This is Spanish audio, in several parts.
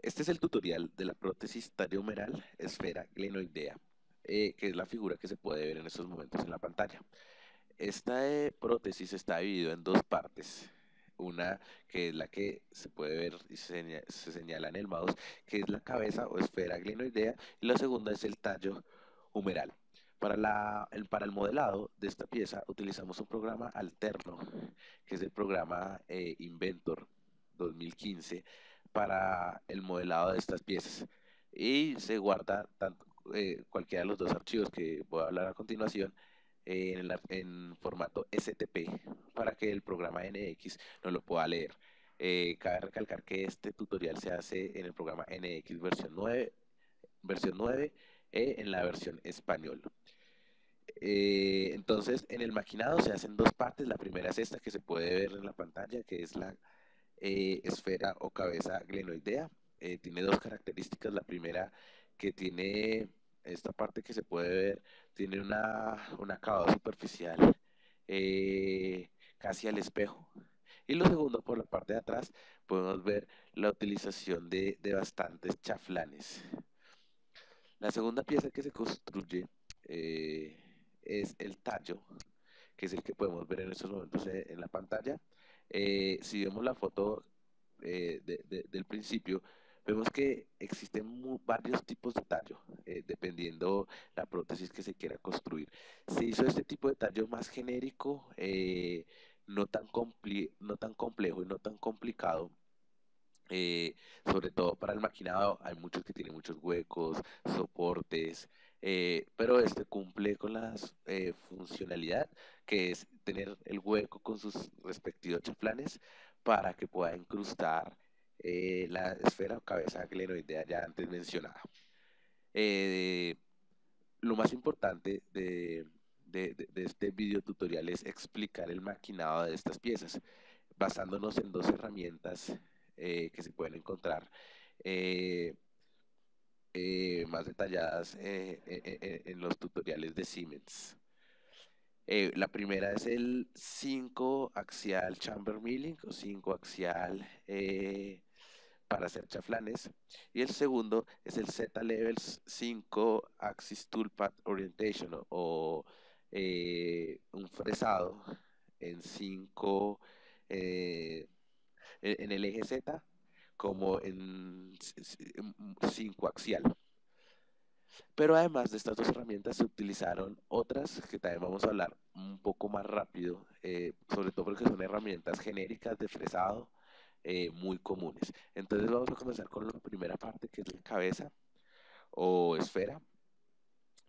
Este es el tutorial de la prótesis tallohumeral esfera glenoidea, que es la figura que se puede ver en estos momentos en la pantalla. Esta prótesis está dividida en dos partes. Una que es la que se puede ver y se señala en el mouse, que es la cabeza o esfera glenoidea, y la segunda es el tallo humeral. Para el modelado de esta pieza utilizamos un programa alterno, que es el programa Inventor 2015, para el modelado de estas piezas. Y se guarda tanto, cualquiera de los dos archivos que voy a hablar a continuación en formato STP para que el programa NX no lo pueda leer. Cabe recalcar que este tutorial se hace en el programa NX versión 9 en la versión español. Entonces, en el maquinado se hacen dos partes. La primera es esta que se puede ver en la pantalla, que es la esfera o cabeza glenoidea. Tiene dos características. La primera, que tiene esta parte que se puede ver, tiene un acabado superficial casi al espejo. Y lo segundo, por la parte de atrás, podemos ver la utilización de bastantes chaflanes. La segunda pieza que se construye es el tallo, que es el que podemos ver en estos momentos en la pantalla. Si vemos la foto del principio, vemos que existen varios tipos de tallo, dependiendo la prótesis que se quiera construir. Se hizo este tipo de tallo más genérico, no tan complejo y no tan complicado, eh, sobre todo para el maquinado. Hay muchos que tienen muchos huecos, soportes, pero este cumple con la funcionalidad, que es tener el hueco con sus respectivos chaflanes para que pueda incrustar la esfera o cabeza glenoidea ya antes mencionada. Eh, lo más importante de este video tutorial es explicar el maquinado de estas piezas, basándonos en dos herramientas que se pueden encontrar eh, más detalladas en los tutoriales de Siemens. La primera es el 5 axial chamber milling o 5 axial para hacer chaflanes, y el segundo es el Z-Levels 5 Axis Toolpath Orientation o un fresado en 5 en el eje Z como en 5 axial. Pero además de estas dos herramientas se utilizaron otras que también vamos a hablar un poco más rápido, sobre todo porque son herramientas genéricas de fresado muy comunes. Entonces vamos a comenzar con la primera parte, que es la cabeza o esfera.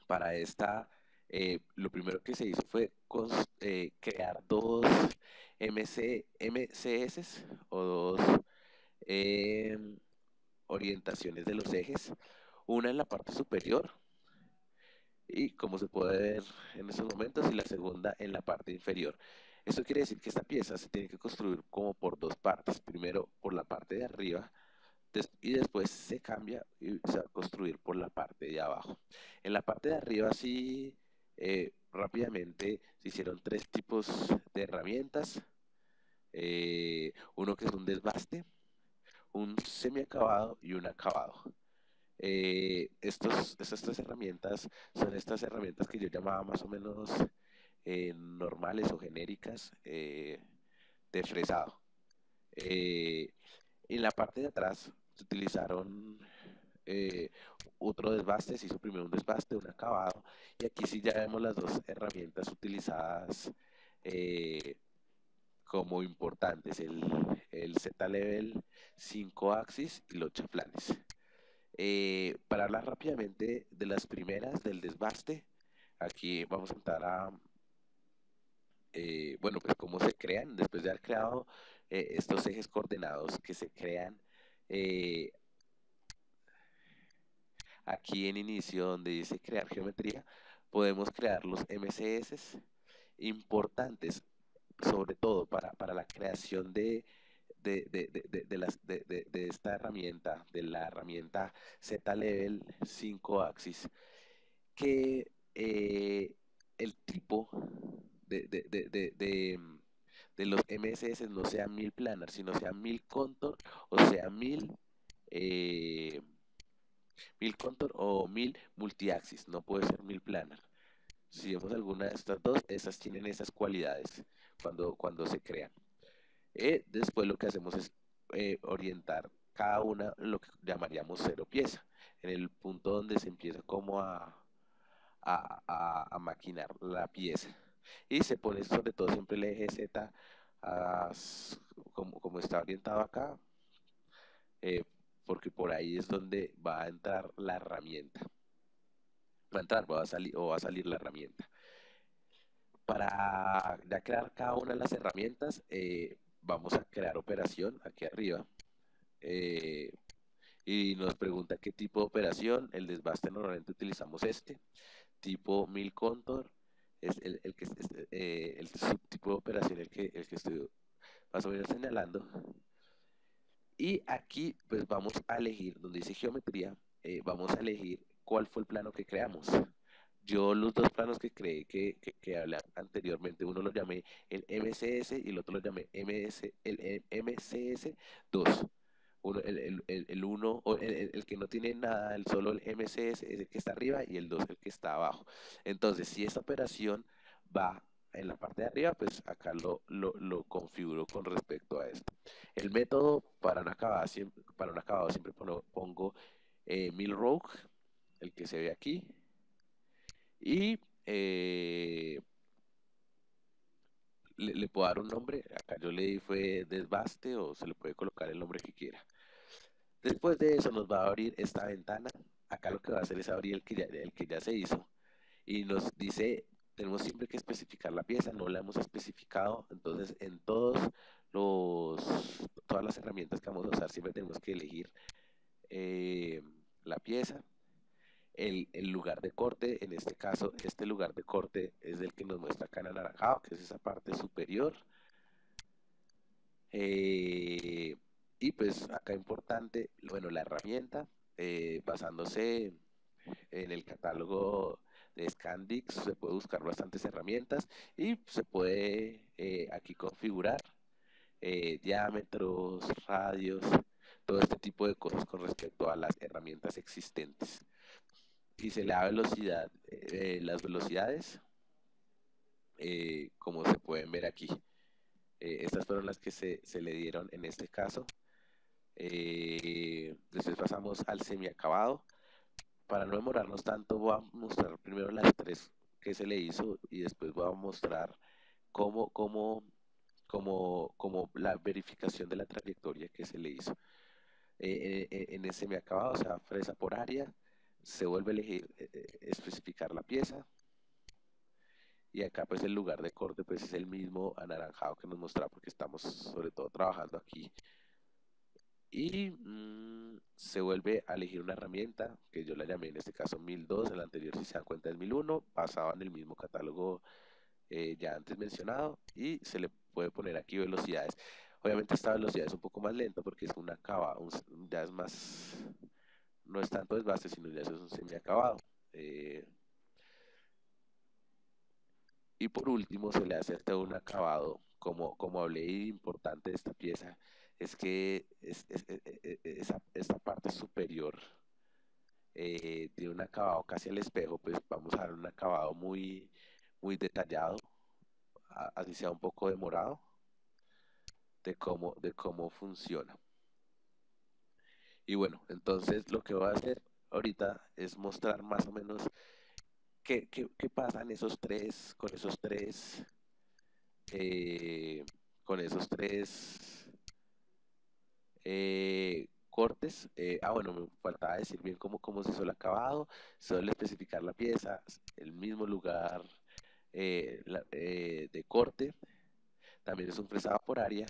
Para esta, lo primero que se hizo fue crear dos MCS o dos eh, orientaciones de los ejes, una en la parte superior y como se puede ver en estos momentos, y la segunda en la parte inferior. Esto quiere decir que esta pieza se tiene que construir como por dos partes, primero por la parte de arriba y después se cambia y se va a construir por la parte de abajo. En la parte de arriba sí, rápidamente se hicieron tres tipos de herramientas, uno que es un desbaste, un semiacabado y un acabado. Estas tres herramientas son estas herramientas que yo llamaba más o menos normales o genéricas de fresado. Eh, en la parte de atrás se utilizaron eh, otro desbaste, se hizo primero un desbaste, un acabado, y aquí sí ya vemos las dos herramientas utilizadas eh, como importantes, el Z-Level 5 Axis y los chaflanes. Para hablar rápidamente de las primeras del desbaste, aquí vamos a entrar a, bueno, pues cómo se crean, después de haber creado estos ejes coordenados que se crean eh, aquí en inicio donde dice crear geometría, podemos crear los MCS importantes, sobre todo para la creación de esta herramienta, de la herramienta Z-Level 5 Axis, que el tipo de, de, de, de, de, de los MSS no sea mil planar, sino sea mil contour o sea mil eh, 1000 contour o 1000 multiaxis, no puede ser 1000 planar. Si vemos alguna de estas dos, esas tienen esas cualidades cuando se crean. Después lo que hacemos es orientar cada una lo que llamaríamos cero pieza, en el punto donde se empieza como a maquinar la pieza. Y se pone sobre todo siempre el eje Z como está orientado acá, eh, porque por ahí es donde va a entrar la herramienta. Va a entrar, va a salir la herramienta. Para ya crear cada una de las herramientas, vamos a crear operación aquí arriba. eh, y nos pregunta qué tipo de operación. El desbaste normalmente utilizamos este, tipo 1000 contour, es el que el subtipo de operación el que estoy más o menos señalando. Y aquí pues vamos a elegir, donde dice geometría, vamos a elegir cuál fue el plano que creamos. Yo los dos planos que creé que hablé anteriormente, uno lo llamé el MCS y el otro lo llamé el MCS2. Uno, el uno, el que no tiene nada, el solo el MCS es el que está arriba y el 2 el que está abajo. Entonces, si esta operación va en la parte de arriba, pues acá lo configuro con respecto a esto. El método para un acabado siempre pongo Milrogue, el que se ve aquí, y le puedo dar un nombre. Acá yo le di fue desbaste o se le puede colocar el nombre que quiera. Después de eso nos va a abrir esta ventana. Acá lo que va a hacer es abrir el que ya se hizo y nos dice, tenemos siempre que especificar la pieza, no la hemos especificado, entonces en todas las herramientas que vamos a usar siempre tenemos que elegir eh, la pieza, el lugar de corte. En este caso, este lugar de corte es el que nos muestra acá en anaranjado, que es esa parte superior. Eh, y pues acá importante, bueno, la herramienta, basándose en el catálogo de Scandix, se puede buscar bastantes herramientas y se puede aquí configurar diámetros, radios, todo este tipo de cosas con respecto a las herramientas existentes. Y se le da velocidad, las velocidades, como se pueden ver aquí. Estas fueron las que se le dieron en este caso. Después pasamos al semiacabado. Para no demorarnos tanto, voy a mostrar primero las tres que se le hizo y después voy a mostrar cómo, cómo, cómo la verificación de la trayectoria que se le hizo. En el semiacabado, o sea, fresa por área, se vuelve a elegir, especificar la pieza. Y acá pues el lugar de corte pues es el mismo anaranjado que nos mostraba porque estamos sobre todo trabajando aquí. Y se vuelve a elegir una herramienta que yo la llamé en este caso 1002, el anterior si se dan cuenta es 1001, basado en el mismo catálogo ya antes mencionado, y se le puede poner aquí velocidades. Obviamente esta velocidad es un poco más lenta porque es un acabado, ya es más, no es tanto desbaste, sino ya es un semiacabado. Eh, y por último se le hace hasta un acabado, como hablé importante de esta pieza, es que esa parte superior tiene un acabado casi al espejo, pues vamos a dar un acabado muy detallado, así sea un poco demorado, de cómo funciona. Y bueno, entonces lo que voy a hacer ahorita es mostrar más o menos qué pasa en eh, con esos tres cortes. Bueno, me faltaba decir bien cómo se hizo el acabado, solo especificar la pieza, el mismo lugar de corte, también es un fresado por área.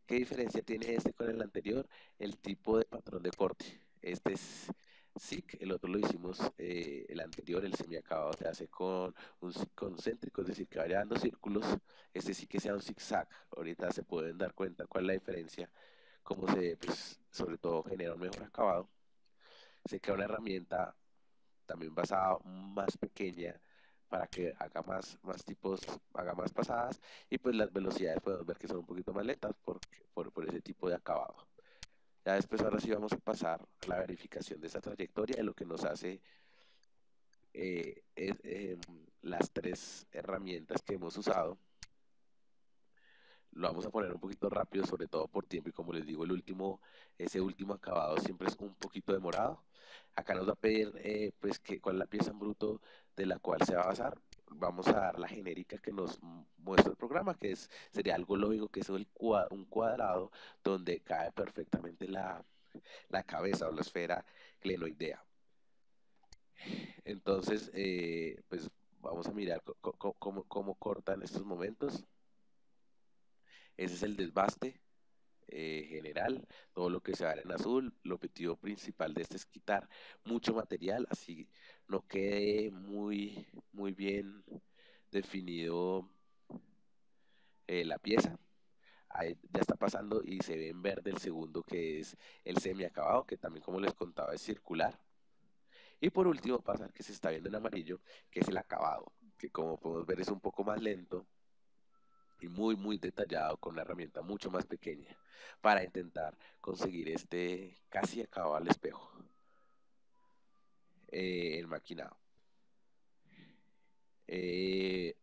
¿Qué diferencia tiene este con el anterior? El tipo de patrón de corte. Este es SIC, el otro lo hicimos, el anterior, el semiacabado, se hace con un concéntrico, es decir, que vaya dando círculos. Este sí que sea un zigzag. Ahorita se pueden dar cuenta cuál es la diferencia, cómo pues, sobre todo genera un mejor acabado. Se crea una herramienta también basada más pequeña para que haga más tipos, haga más pasadas y pues las velocidades podemos ver que son un poquito más lentas por ese tipo de acabado. Ya después ahora sí vamos a pasar a la verificación de esa trayectoria, de lo que nos hace las tres herramientas que hemos usado. Lo vamos a poner un poquito rápido, sobre todo por tiempo, y como les digo, ese último acabado siempre es un poquito demorado. Acá nos va a pedir pues cuál es la pieza en bruto de la cual se va a basar. Vamos a dar la genérica que nos muestra el programa, sería algo lógico, que es un cuadrado donde cae perfectamente la cabeza o la esfera glenoidea. Entonces, pues vamos a mirar cómo corta en estos momentos. Ese es el desbaste general, todo lo que se ve en azul. El objetivo principal de este es quitar mucho material, así no quede muy bien definido la pieza. Ahí ya está pasando y se ve en verde el segundo, que es el semiacabado, que también, como les contaba, es circular. Y por último pasa que se está viendo en amarillo, que es el acabado, que como podemos ver es un poco más lento y muy detallado, con una herramienta mucho más pequeña, para intentar conseguir este casi acabado al espejo, el maquinado. Eh,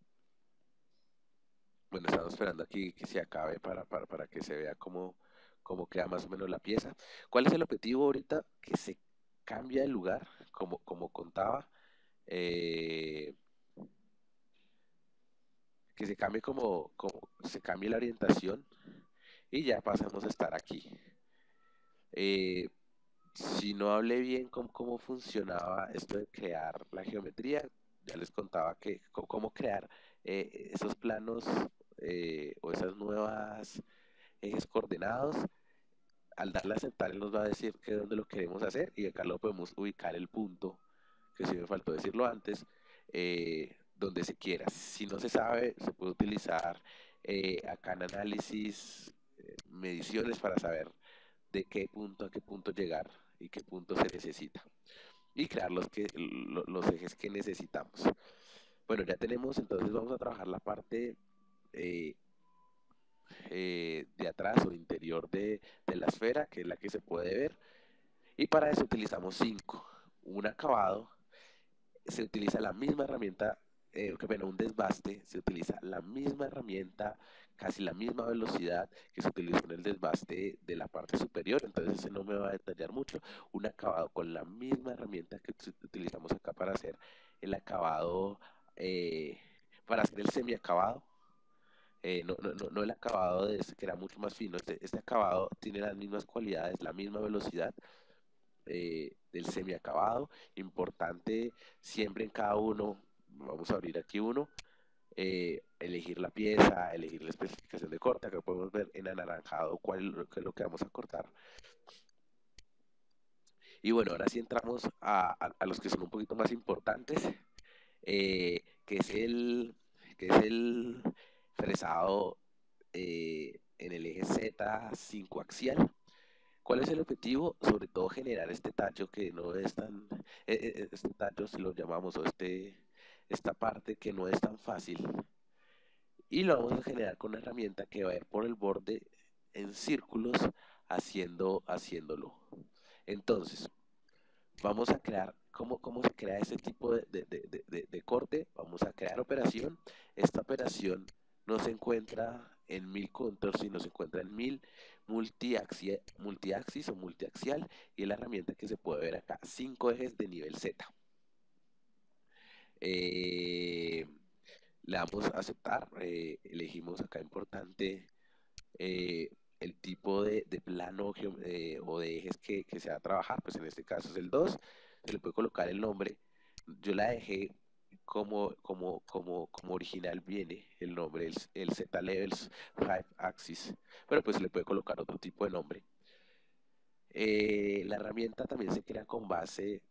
bueno, estamos esperando aquí que se acabe para que se vea cómo queda más o menos la pieza. ¿Cuál es el objetivo ahorita? Que se cambia el lugar, como contaba, eh, que se cambie se cambie la orientación y ya pasamos a estar aquí. Si no hablé bien cómo funcionaba esto de crear la geometría, ya les contaba cómo crear esos planos o esas nuevas ejes coordenados. Al darle a aceptar, él nos va a decir que dónde lo queremos hacer, y acá lo podemos ubicar el punto, que sí me faltó decirlo antes, donde se quiera. Si no se sabe, se puede utilizar acá en análisis, mediciones, para saber de qué punto a qué punto llegar y qué punto se necesita, y crear los ejes que necesitamos. Bueno, ya tenemos, entonces vamos a trabajar la parte eh, de atrás o interior de la esfera, que es la que se puede ver, y para eso utilizamos 5. Un acabado, se utiliza la misma herramienta, un desbaste, se utiliza la misma herramienta, casi la misma velocidad que se utilizó en el desbaste de la parte superior, entonces ese no me va a detallar mucho. Un acabado con la misma herramienta que utilizamos acá para hacer el acabado, para hacer el semiacabado. No el acabado de este, que era mucho más fino. Este acabado tiene las mismas cualidades, la misma velocidad del semiacabado. Importante siempre en cada uno, vamos a abrir aquí uno, elegir la pieza, elegir la especificación de corte. Acá podemos ver en anaranjado qué es lo que vamos a cortar. Y bueno, ahora sí entramos a los que son un poquito más importantes, que es el fresado en el eje Z5 axial. ¿Cuál es el objetivo? Sobre todo generar este tallo que no es tan, este tallo, si lo llamamos, o esta parte que no es tan fácil, y lo vamos a generar con una herramienta que va a ir por el borde en círculos, haciéndolo. Entonces, vamos a crear, ¿cómo se crea ese tipo de corte? Vamos a crear operación. Esta operación no se encuentra en 1000 contours, sino se encuentra en 1000 multiaxis o multiaxial, y es la herramienta que se puede ver acá, 5 ejes de nivel Z. Le damos a aceptar, elegimos acá importante el tipo de plano o de ejes que se va a trabajar, pues en este caso es el 2, se le puede colocar el nombre. Yo la dejé como original viene el nombre, el Z Levels 5 Axis, pero pues se le puede colocar otro tipo de nombre. La herramienta también se crea con base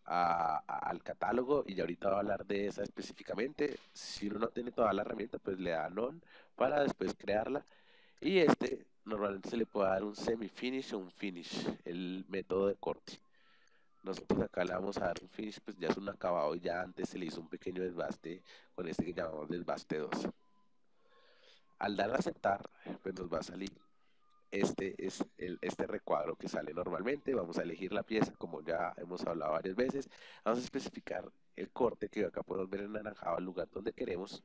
al catálogo, y ya ahorita voy a hablar de esa específicamente. Si uno no tiene toda la herramienta, pues le da none para después crearla. Y normalmente se le puede dar un semi-finish o un finish, el método de corte. Nosotros acá le vamos a dar un finish, pues ya es un acabado, y ya antes se le hizo un pequeño desbaste con este que llamamos desbaste 2. Al dar a aceptar, pues nos va a salir este es este recuadro que sale normalmente. Vamos a elegir la pieza, como ya hemos hablado varias veces. Vamos a especificar el corte, que acá podemos ver en naranjado el lugar donde queremos.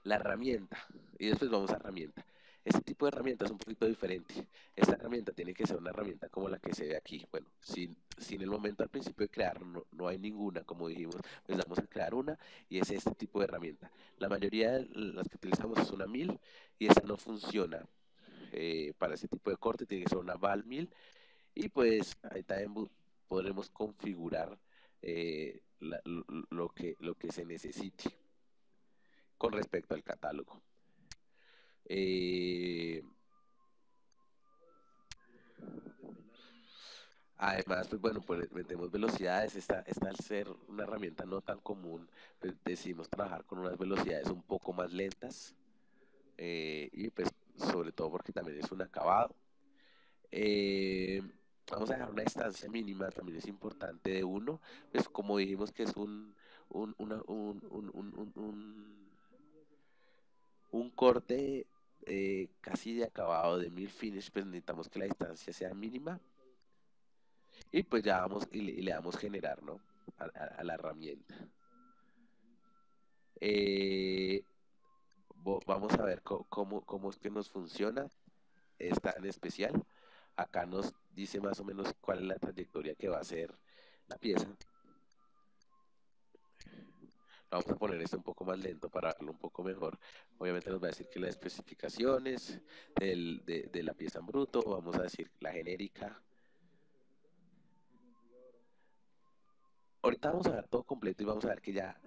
La herramienta, y después vamos a herramienta. Este tipo de herramienta es un poquito diferente. Esta herramienta tiene que ser una herramienta como la que se ve aquí. Bueno, sin el momento al principio de crear no hay ninguna, como dijimos, pues vamos a crear una y es este tipo de herramienta. La mayoría de las que utilizamos es una 1000 y esta no funciona para ese tipo de corte, tiene que ser una VAL 1000 y pues ahí también podremos configurar lo que se necesite con respecto al catálogo. Eh, Además, pues bueno, pues metemos velocidades. Esta al ser una herramienta no tan común, pues decidimos trabajar con unas velocidades un poco más lentas y pues sobre todo porque también es un acabado. Eh, Vamos a dejar una distancia mínima, también es importante, de 1, pues como dijimos que es un, una- un corte casi de acabado de 1000 finish, pues necesitamos que la distancia sea mínima y pues ya vamos y le damos generar, ¿no? A la herramienta. Eh, Vamos a ver cómo es que nos funciona esta en especial. Acá nos dice más o menos cuál es la trayectoria que va a hacer la pieza. Vamos a poner esto un poco más lento para verlo un poco mejor. Obviamente nos va a decir que las especificaciones de la pieza en bruto, vamos a decir la genérica. Ahorita vamos a ver todo completo y vamos a ver que ya,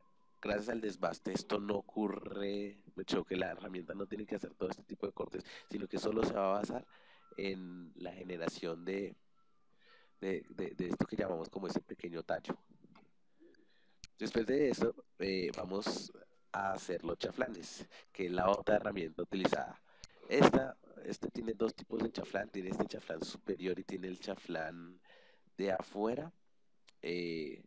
gracias al desbaste, esto no ocurre, de hecho que la herramienta no tiene que hacer todo este tipo de cortes, sino que solo se va a basar en la generación de esto que llamamos como ese pequeño tallo. Después de eso, vamos a hacer los chaflanes, que es la otra herramienta utilizada. Este tiene dos tipos de chaflán, tiene este chaflán superior y tiene el chaflán de afuera. Eh,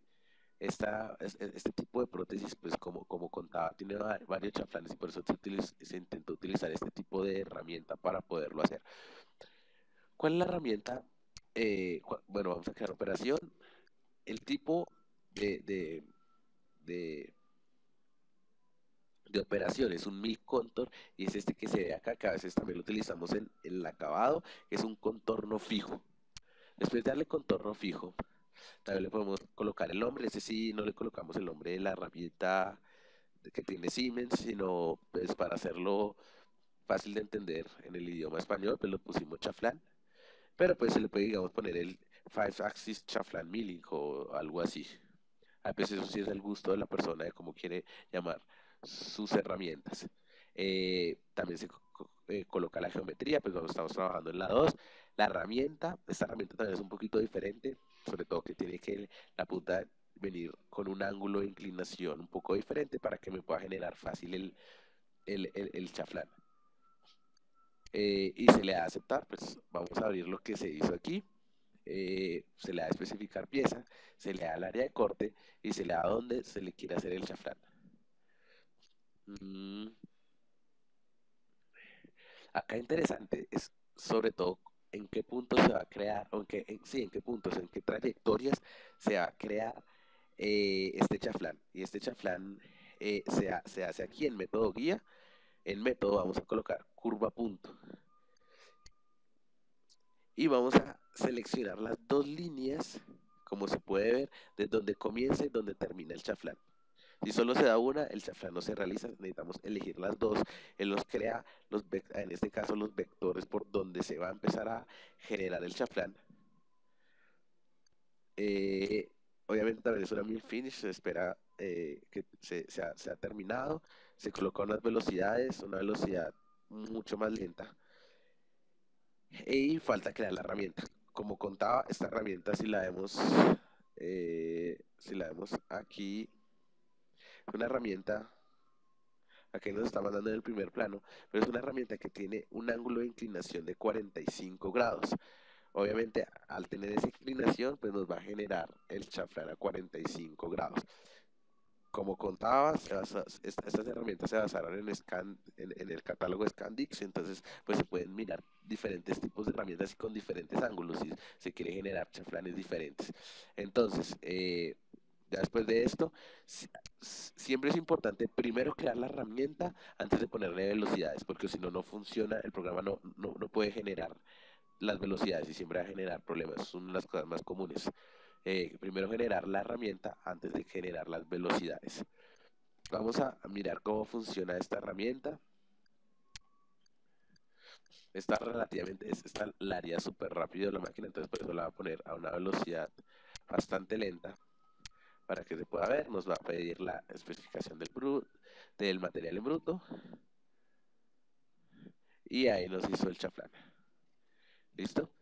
este tipo de prótesis, pues como contaba, tiene varios chaflanes y por eso se intentó utilizar este tipo de herramienta para poderlo hacer. ¿Cuál es la herramienta? Bueno, vamos a crear operación. El tipo de, de, de de operación, es un milk contour y es este que se ve acá, que a veces también lo utilizamos en el acabado, que es un contorno fijo. Después de darle contorno fijo, también le podemos colocar el nombre, ese sí no le colocamos el nombre de la herramienta que tiene Siemens, sino pues para hacerlo fácil de entender en el idioma español, pues lo pusimos chaflán, pero pues se le puede, digamos, poner el Five Axis Chaflán Milling o algo así. A veces eso sí es el gusto de la persona de cómo quiere llamar sus herramientas. También se coloca la geometría, pues cuando estamos trabajando en la 2. La herramienta, esta herramienta también es un poquito diferente, sobre todo que tiene que la punta venir con un ángulo de inclinación un poco diferente para que me pueda generar fácil el chaflán. Y se le da a aceptar, pues vamos a abrir lo que se hizo aquí. Se le da a especificar pieza, se le da el área de corte y se le da donde se le quiere hacer el chaflán. Mm, Acá interesante es sobre todo en qué punto se va a crear, o sí, en qué puntos, en qué trayectorias se va a crear este chaflán. Y este chaflán se hace aquí en método guía. En método vamos a colocar curva punto. Y vamos a seleccionar las dos líneas, como se puede ver, de donde comienza y donde termina el chaflán. Si solo se da una, el chaflán no se realiza, necesitamos elegir las dos. Él los crea, en este caso, los vectores por donde se va a empezar a generar el chaflán. Eh, Obviamente también es una mil finish, se espera que se ha terminado. Se coloca unas velocidades, una velocidad mucho más lenta. Y falta crear la herramienta. Como contaba, esta herramienta si la vemos aquí, es una herramienta, aquí nos está mandando en el primer plano, pero es una herramienta que tiene un ángulo de inclinación de 45 grados. Obviamente, al tener esa inclinación, pues nos va a generar el chaflán a 45 grados. como contaba, estas herramientas se basaron en el catálogo Scandix, entonces pues se pueden mirar diferentes tipos de herramientas y con diferentes ángulos si se quiere generar chaflanes diferentes. Entonces, ya después de esto, siempre es importante primero crear la herramienta antes de ponerle velocidades, porque si no, no funciona, el programa no puede generar las velocidades y siempre va a generar problemas, son las cosas más comunes. Primero generar la herramienta antes de generar las velocidades. Vamos a mirar cómo funciona esta herramienta. Está relativamente, esta la haría súper rápido la máquina, entonces por eso la va a poner a una velocidad bastante lenta para que se pueda ver. Nos va a pedir la especificación del material en bruto y ahí nos hizo el chaflán. ¿Listo?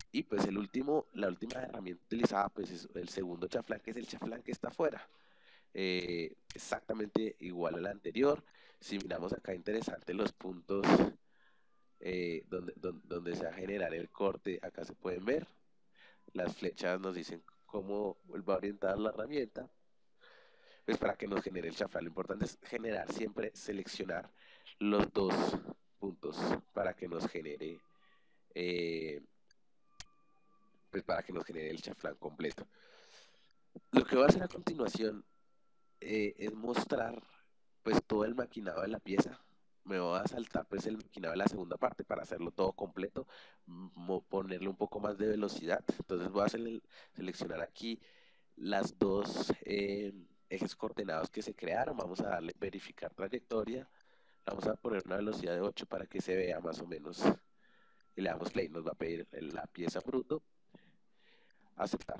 Y pues la última herramienta utilizada pues es el segundo chaflán, que es el chaflán que está afuera. Exactamente igual al anterior. Si miramos acá, interesante los puntos donde se va a generar el corte, acá se pueden ver. Las flechas nos dicen cómo va a orientar la herramienta. Pues para que nos genere el chaflán, lo importante es generar siempre, seleccionar los dos puntos para que nos genere eh, pues para que nos genere el chaflán completo. Lo que voy a hacer a continuación es mostrar pues todo el maquinado de la pieza. Me voy a saltar pues el maquinado de la segunda parte para hacerlo todo completo, ponerle un poco más de velocidad. Entonces voy a seleccionar aquí las dos ejes coordenados que se crearon. Vamos a darle verificar trayectoria. Vamos a poner una velocidad de 8 para que se vea más o menos. Y le damos play. Nos va a pedir la pieza bruto. Aceptar.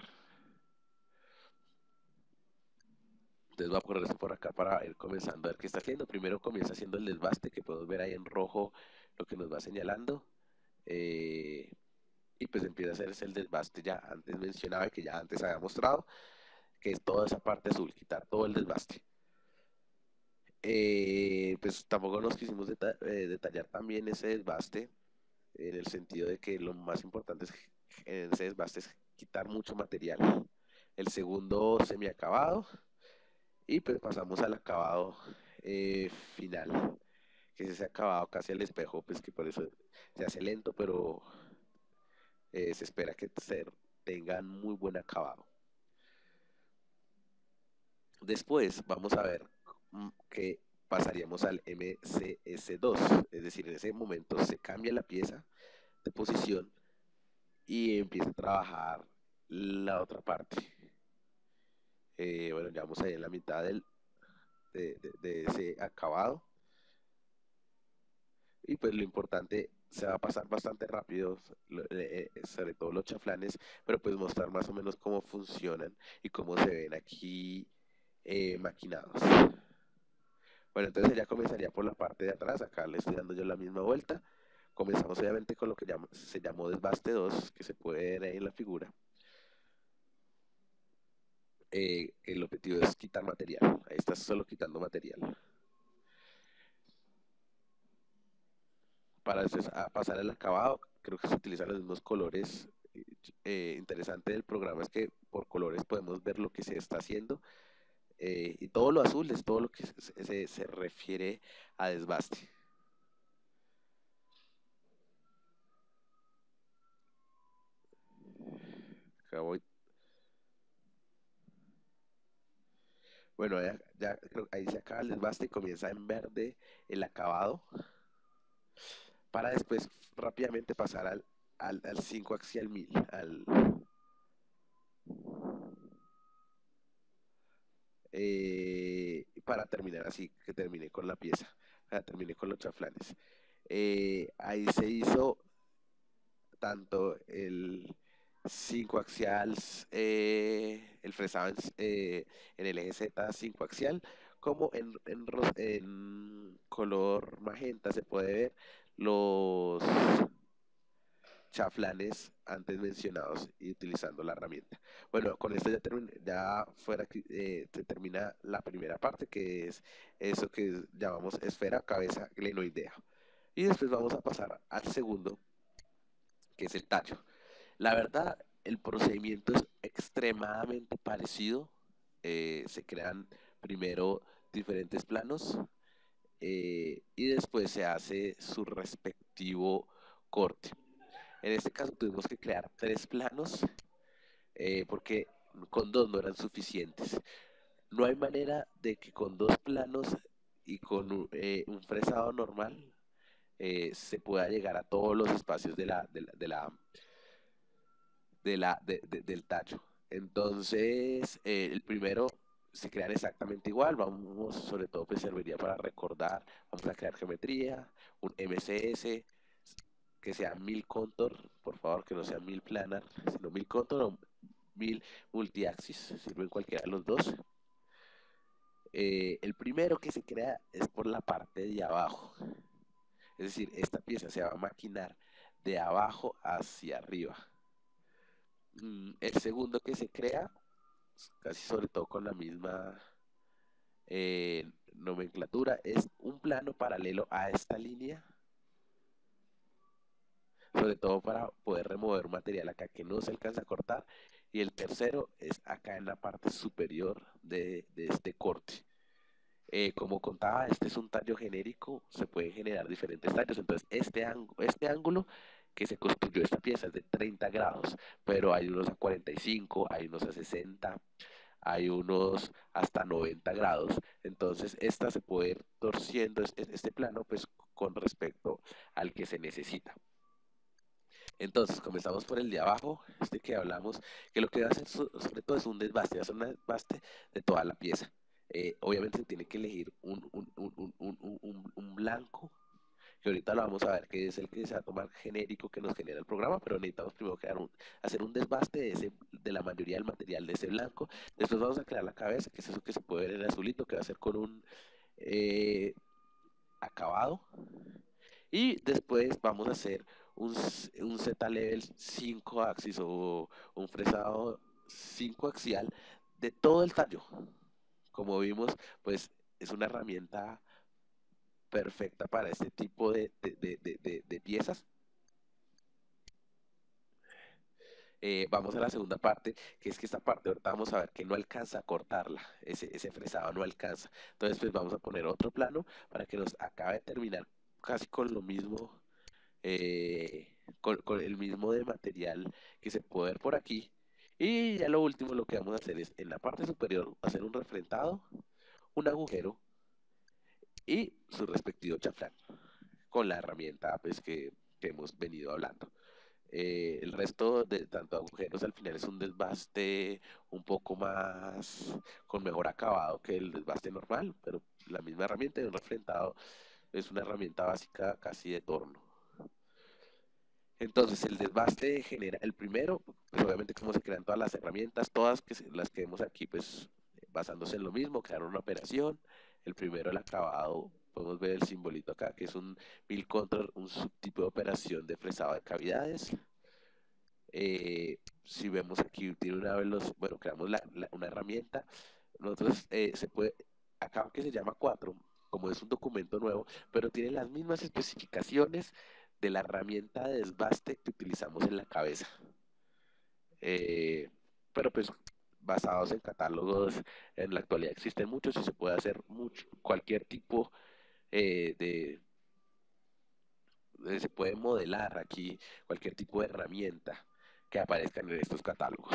Entonces voy a poner esto por acá para ir comenzando a ver qué está haciendo. Primero comienza haciendo el desbaste, que podemos ver ahí en rojo lo que nos va señalando. Y pues empieza a hacerse el desbaste ya antes mencionado y que ya antes había mostrado, que es toda esa parte azul, quitar todo el desbaste. Pues tampoco nos quisimos detallar también ese desbaste, en el sentido de que lo más importante en ese desbaste es quitar mucho material. El segundo semiacabado. Y pues pasamos al acabado final, que es ese acabado casi al espejo, pues que por eso se hace lento, pero se espera que tengan muy buen acabado. Después vamos a ver que pasaríamos al MCS2, es decir, en ese momento se cambia la pieza de posición y empieza a trabajar la otra parte. Bueno, ya vamos ahí en la mitad de ese acabado. Y pues lo importante, se va a pasar bastante rápido, sobre todo los chaflanes, pero pues mostrar más o menos cómo funcionan y cómo se ven aquí maquinados. Bueno, entonces ya comenzaría por la parte de atrás, acá le estoy dando yo la misma vuelta. Comenzamos obviamente con lo que se llamó desbaste 2, que se puede ver ahí en la figura. El objetivo es quitar material, ahí está solo quitando material. Para pasar el acabado, creo que se utilizan los mismos colores. Interesante del programa es que por colores podemos ver lo que se está haciendo y todo lo azul es todo lo que se refiere a desbaste. Acá voy. Bueno, ya creo que ahí se acaba el desbaste y comienza en verde el acabado para después rápidamente pasar al 5 axial 1000, para terminar así, que termine con la pieza, termine con los chaflanes. Ahí se hizo tanto el 5 axial, el fresado en el eje Z 5 axial, como en color magenta se puede ver los chaflanes antes mencionados y utilizando la herramienta. Bueno, con esto ya se termina la primera parte, que es eso que llamamos esfera, cabeza, glenoidea. Y después vamos a pasar al segundo, que es el tallo. La verdad, el procedimiento es extremadamente parecido, se crean primero diferentes planos y después se hace su respectivo corte. En este caso tuvimos que crear 3 planos porque con 2 no eran suficientes. No hay manera de que con 2 planos y con un fresado normal se pueda llegar a todos los espacios del tallo. Entonces, el primero se crean exactamente igual, vamos, sobre todo pues serviría para recordar, vamos a crear geometría, un MCS, que sea 1000 contour, por favor, que no sea 1000 planar, sino 1000 contour o 1000 multiaxis, sirven cualquiera de los dos. El primero que se crea es por la parte de abajo, es decir, esta pieza se va a maquinar de abajo hacia arriba. El segundo que se crea, casi sobre todo con la misma nomenclatura, es un plano paralelo a esta línea, sobre todo para poder remover material acá que no se alcanza a cortar. Y el tercero es acá en la parte superior de este corte. Como contaba, este es un tallo genérico, se pueden generar diferentes tallos. Entonces, este ángulo que se construyó esta pieza es de 30 grados, pero hay unos a 45, hay unos a 60, hay unos hasta 90 grados. Entonces, esta se puede ir torciendo este plano pues con respecto al que se necesita. Entonces, comenzamos por el de abajo, este que hablamos, que lo que va a hacer sobre todo es un desbaste, va a ser un desbaste de toda la pieza. Obviamente se tiene que elegir un blanco, que ahorita lo vamos a ver, que es el que se va a tomar genérico que nos genera el programa, pero necesitamos primero hacer un desbaste de la mayoría del material de ese blanco. Después vamos a crear la cabeza, que es eso que se puede ver en azulito, que va a ser con un acabado. Y después vamos a hacer un Z-Level 5 axis o un fresado 5 axial de todo el tallo. Como vimos, pues es una herramienta perfecta para este tipo de piezas. Vamos a la segunda parte, que es que esta parte ahorita vamos a ver que no alcanza a cortarla, ese fresado no alcanza. Entonces, pues vamos a poner otro plano para que nos acabe de terminar casi con lo mismo, con el mismo de material que se puede ver por aquí. Y ya lo último, lo que vamos a hacer es en la parte superior hacer un refrentado, un agujero y su respectivo chaflán con la herramienta pues que hemos venido hablando. El resto de tanto agujeros al final es un desbaste un poco más con mejor acabado que el desbaste normal, pero la misma herramienta de un refrentado es una herramienta básica casi de torno. Entonces el desbaste genera el primero, pues obviamente como se crean todas las herramientas, todas las que vemos aquí, pues basándose en lo mismo, crearon una operación. El primero, el acabado, podemos ver el simbolito acá, que es un mill control, un subtipo de operación de fresado de cavidades. Si vemos aquí, tiene una velocidad, bueno, creamos una herramienta. Nosotros se puede, acá que se llama 4, como es un documento nuevo, pero tiene las mismas especificaciones de la herramienta de desbaste que utilizamos en la cabeza. Eh, pero pues basados en catálogos, en la actualidad existen muchos y se puede hacer cualquier tipo de, se puede modelar aquí cualquier tipo de herramienta que aparezcan en estos catálogos.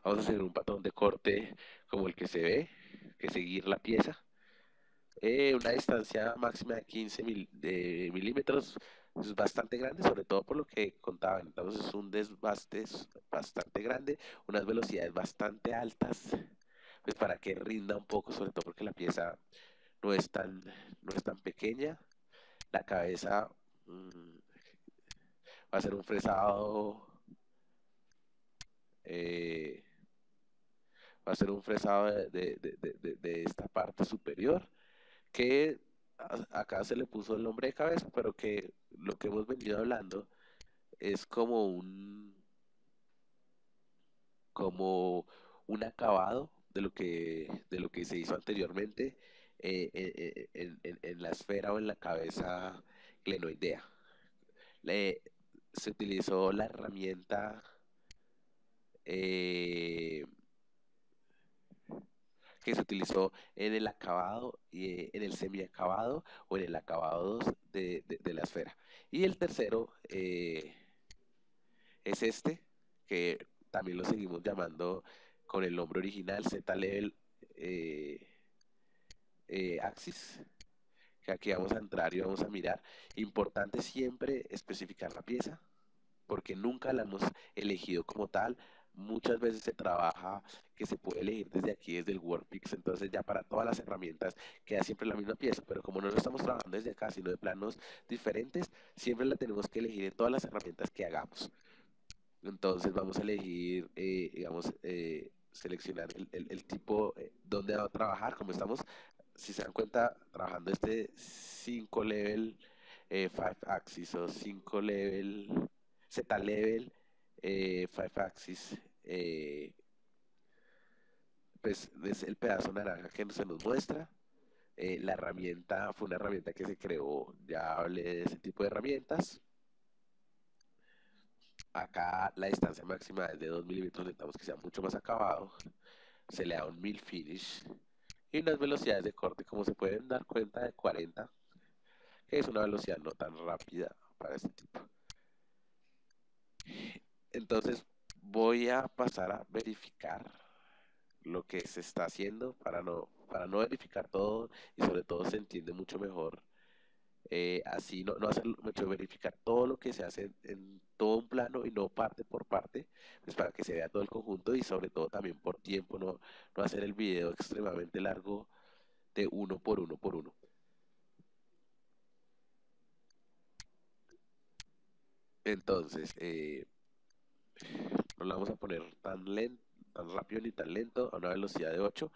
Vamos a hacer un patrón de corte como el que se ve, que seguir la pieza. Una distancia máxima de 15 milímetros es bastante grande, sobre todo por lo que contaba. Entonces es un desbaste bastante grande, unas velocidades bastante altas, pues para que rinda un poco, sobre todo porque la pieza no es tan, no es tan pequeña. La cabeza va a ser un fresado, eh, va a ser un fresado de esta parte superior, que acá se le puso el nombre de cabeza, pero que lo que hemos venido hablando es como un acabado de lo que se hizo anteriormente en la esfera o en la cabeza glenoidea. Se utilizó la herramienta eh, que se utilizó en el acabado, en el semiacabado o en el acabado 2 de la esfera. Y el tercero es este, que también lo seguimos llamando con el nombre original Z-Level eh, Axis, que aquí vamos a entrar y vamos a mirar. Importante siempre especificar la pieza, porque nunca la hemos elegido como tal. Muchas veces se trabaja que se puede elegir desde aquí, desde el WordPix, entonces ya para todas las herramientas queda siempre la misma pieza, pero como no lo estamos trabajando desde acá, sino de planos diferentes, siempre la tenemos que elegir en todas las herramientas que hagamos. Entonces vamos a elegir, digamos, seleccionar el tipo donde va a trabajar, como estamos, si se dan cuenta, trabajando este 5 level 5 axis o 5 level Z level 5 axis, pues es el pedazo naranja que se nos muestra. La herramienta fue una herramienta que se creó, ya hablé de ese tipo de herramientas. Acá la distancia máxima es de 2 milímetros, necesitamos que sea mucho más acabado. Se le da un mill finish y unas velocidades de corte, como se pueden dar cuenta, de 40, que es una velocidad no tan rápida para este tipo. Entonces voy a pasar a verificar lo que se está haciendo para no verificar todo y sobre todo se entiende mucho mejor. Así no hacer mucho, verificar todo lo que se hace en todo un plano y no parte por parte, pues para que se vea todo el conjunto y sobre todo también por tiempo, no hacer el video extremadamente largo de uno por uno por uno. Entonces, no lo vamos a poner tan lento, tan rápido ni tan lento, a una velocidad de 8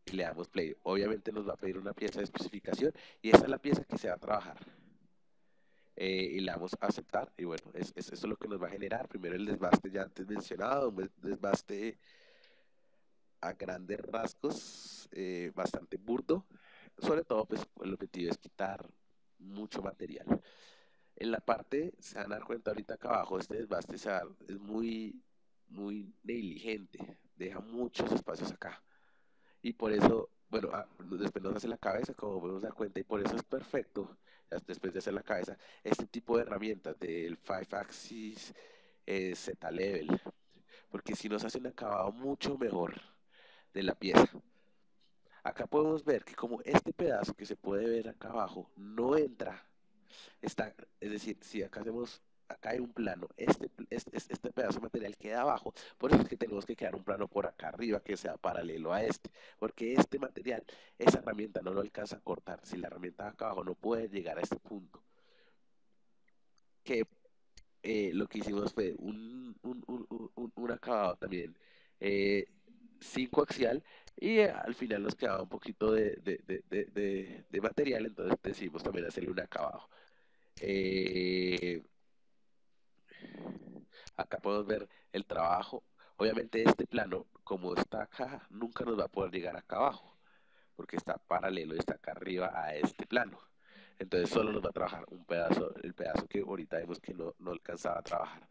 y le damos play. Obviamente nos va a pedir una pieza de especificación y esa es la pieza que se va a trabajar. Y le damos a aceptar y bueno, eso es lo que nos va a generar. Primero el desbaste ya antes mencionado, un desbaste a grandes rasgos, bastante burdo. Sobre todo, pues el objetivo es quitar mucho material. En la parte, se van a dar cuenta ahorita acá abajo, este desbaste es muy negligente, deja muchos espacios acá. Y por eso, bueno, después nos hace la cabeza, como podemos dar cuenta, y por eso es perfecto, después de hacer la cabeza, este tipo de herramientas del 5 Axis Z-Level, porque si nos hace un acabado mucho mejor de la pieza. Acá podemos ver que como este pedazo que se puede ver acá abajo no entra, está, es decir, si acá hacemos, acá hay un plano, este pedazo de material queda abajo, por eso es que tenemos que crear un plano por acá arriba que sea paralelo a este, porque este material, esa herramienta no lo alcanza a cortar, si la herramienta de acá abajo no puede llegar a este punto, que lo que hicimos fue un acabado también 5 axial y al final nos quedaba un poquito de material, entonces decidimos también hacerle un acabado. Eh, Acá podemos ver el trabajo. Obviamente este plano, como está acá, nunca nos va a poder llegar acá abajo, porque está paralelo y está acá arriba a este plano. Entonces solo nos va a trabajar un pedazo, el pedazo que ahorita vemos que no alcanzaba a trabajar.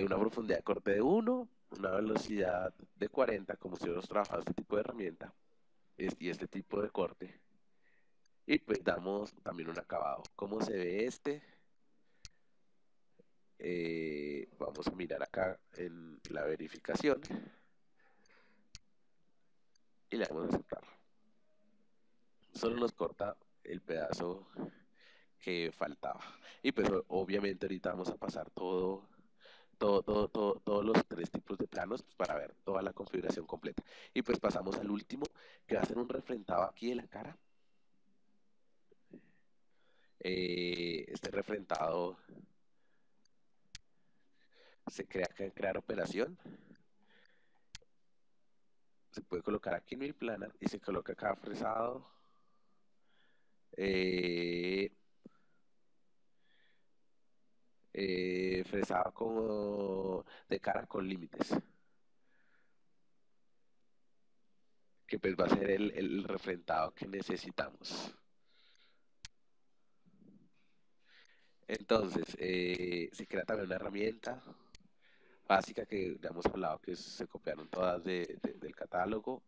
Una profundidad de corte de 1, una velocidad de 40, como si hubiéramos trabajado este tipo de herramienta y este tipo de corte. Y pues damos también un acabado. ¿Cómo se ve este? Vamos a mirar acá en la verificación y le damos a aceptar. Solo nos corta el pedazo que faltaba. Y pues obviamente ahorita vamos a pasar todos los tres tipos de planos pues, para ver toda la configuración completa. Y pues pasamos al último, que va a ser un refrentado aquí de la cara. Este refrentado se crea acá en crear operación. Se puede colocar aquí en mi plana y se coloca acá fresado. Eh, Fresado como de cara con límites, que pues va a ser el refrentado que necesitamos. Entonces, se crea también una herramienta básica que ya hemos hablado que se copiaron todas del catálogo.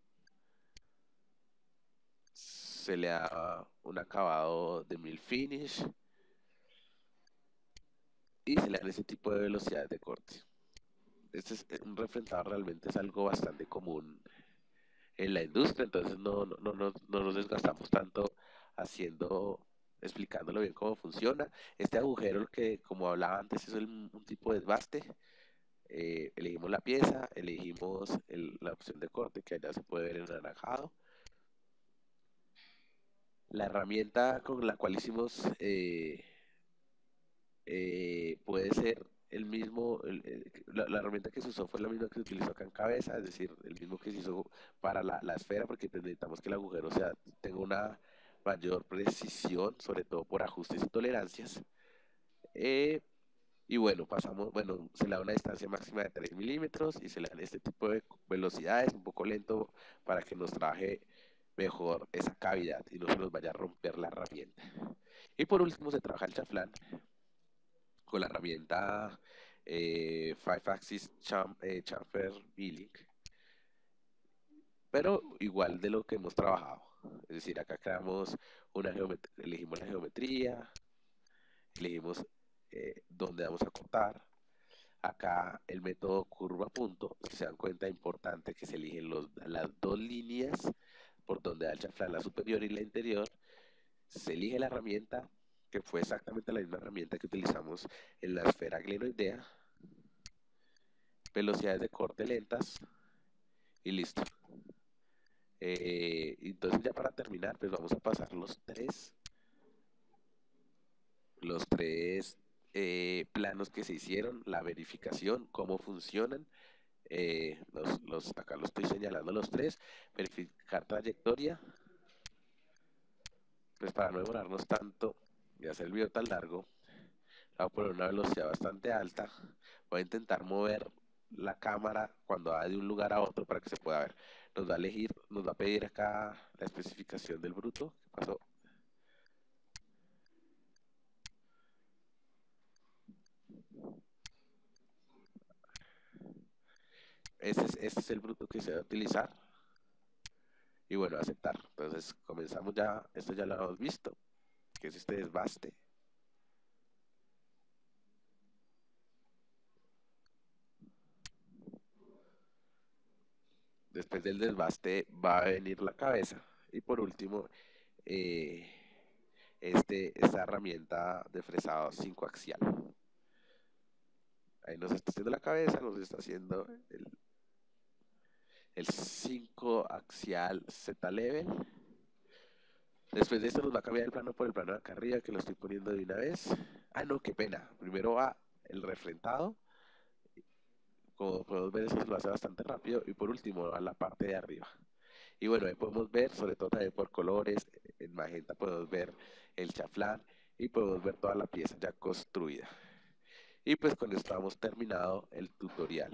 Se le da un acabado de mil finish y se le dan ese tipo de velocidades de corte. Este es un refrentado, realmente es algo bastante común en la industria, entonces no nos desgastamos tanto haciendo, explicándolo bien cómo funciona. Este agujero, que como hablaba antes, es un tipo de desbaste. Elegimos la pieza, elegimos la opción de corte que allá se puede ver en anaranjado. La herramienta con la cual hicimos puede ser el mismo, la herramienta que se usó fue la misma que se utilizó acá en cabeza, es decir, el mismo que se hizo para la esfera, porque necesitamos que el agujero tenga una mayor precisión, sobre todo por ajustes y tolerancias. Eh, y bueno, se le da una distancia máxima de 3 milímetros y se le dan este tipo de velocidades, un poco lento, para que nos trabaje mejor esa cavidad y no se nos vaya a romper la herramienta. Y por último se trabaja el chaflán con la herramienta Five Axis Chamfer Milling, pero igual de lo que hemos trabajado. Es decir, acá creamos elegimos la geometría, elegimos dónde vamos a cortar. Acá el método curva punto, si se dan cuenta, importante que se eligen las dos líneas por donde da el chaflán, la superior y la interior. Se elige la herramienta, que fue exactamente la misma herramienta que utilizamos en la esfera glenoidea, velocidades de corte lentas y listo. Entonces ya para terminar, pues vamos a pasar los tres planos que se hicieron, la verificación, cómo funcionan. Acá los estoy señalando los tres. Verificar trayectoria, pues para no demorarnos tanto y hacer el video tan largo, voy a poner una velocidad bastante alta. Voy a intentar mover la cámara cuando va de un lugar a otro para que se pueda ver. Nos va a pedir acá la especificación del bruto. ¿Qué pasó? Este es el bruto que se va a utilizar. Y bueno, aceptar. Entonces comenzamos ya. Esto ya lo hemos visto, que es este desbaste. Después del desbaste va a venir la cabeza. Y por último, eh, esta herramienta de fresado 5 axial. Ahí nos está haciendo la cabeza, nos está haciendo el 5 axial Z level. Después de esto nos va a cambiar el plano por el plano de acá arriba, que lo estoy poniendo de una vez. Ah, no, qué pena. Primero va el refrentado. Como podemos ver, eso lo hace bastante rápido. Y por último va la parte de arriba. Y bueno, ahí podemos ver, sobre todo también por colores, en magenta podemos ver el chaflán y podemos ver toda la pieza ya construida. Y pues con esto hemos terminado el tutorial.